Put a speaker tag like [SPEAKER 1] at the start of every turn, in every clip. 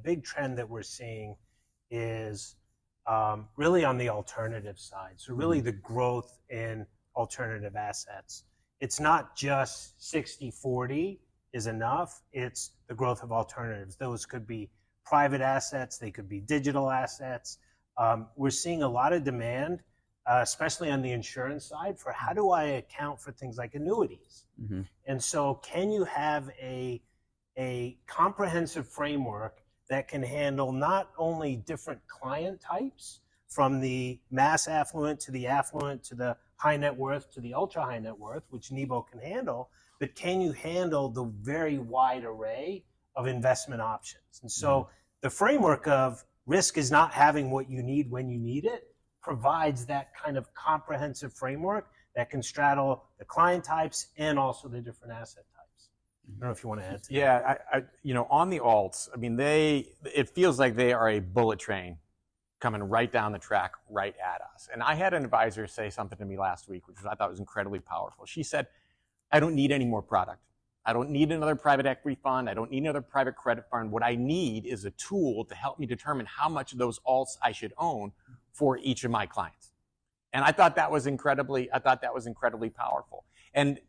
[SPEAKER 1] big trend that we're seeing is really on the alternative side. So really the growth in alternative assets. It's not just 60-40 is enough. It's the growth of alternatives. Those could be private assets. They could be digital assets. We're seeing a lot of demand, especially on the insurance side, for how do I account for things like annuities? And so can you have a comprehensive framework that can handle not only different client types, from the mass affluent to the affluent to the high net worth to the ultra high net worth, which Nebo can handle, but can you handle the very wide array of investment options? And so the framework of risk is not having what you need when you need it provides that kind of comprehensive framework that can straddle the client types and also the different asset types. I don't know if you want to add to that.
[SPEAKER 2] Yeah, on the alts, I mean, it feels like they are a bullet train coming right down the track, right at us. And I had an advisor say something to me last week, which I thought was incredibly powerful. She said, I don't need any more product. I don't need another private equity fund. I don't need another private credit fund. What I need is a tool to help me determine how much of those alts I should own for each of my clients. And I thought that was incredibly powerful. And,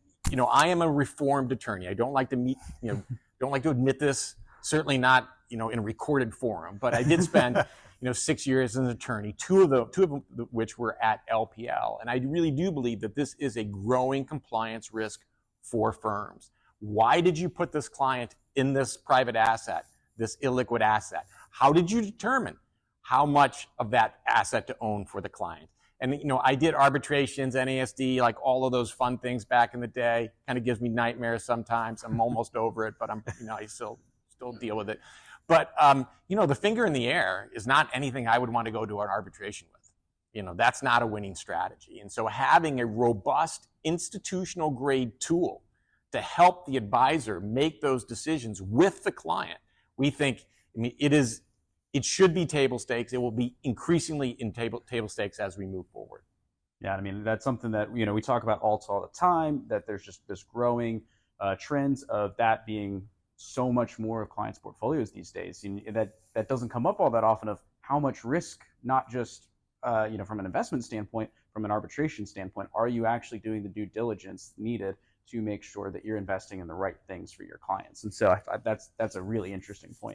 [SPEAKER 2] I am a reformed attorney. I don't like to don't like to admit this, certainly not, in a recorded forum, but I did spend 6 years as an attorney, two of which were at LPL. And I really do believe that this is a growing compliance risk for firms. Why did you put this client in this private asset, this illiquid asset? How did you determine how much of that asset to own for the client? And, I did arbitrations, NASD, like all of those fun things back in the day. Kind of gives me nightmares sometimes. I'm almost over it, but I still deal with it. But, the finger in the air is not anything I would want to go to an arbitration with. That's not a winning strategy. And so having a robust institutional grade tool to help the advisor make those decisions with the client, we think, it should be table stakes. It will be increasingly in table stakes as we move forward.
[SPEAKER 3] Yeah, that's something that, we talk about alts all the time, that there's just this growing trends of that being so much more of clients' portfolios these days. That doesn't come up all that often, of how much risk, not just from an investment standpoint, from an arbitration standpoint, are you actually doing the due diligence needed to make sure that you're investing in the right things for your clients? And so that's a really interesting point.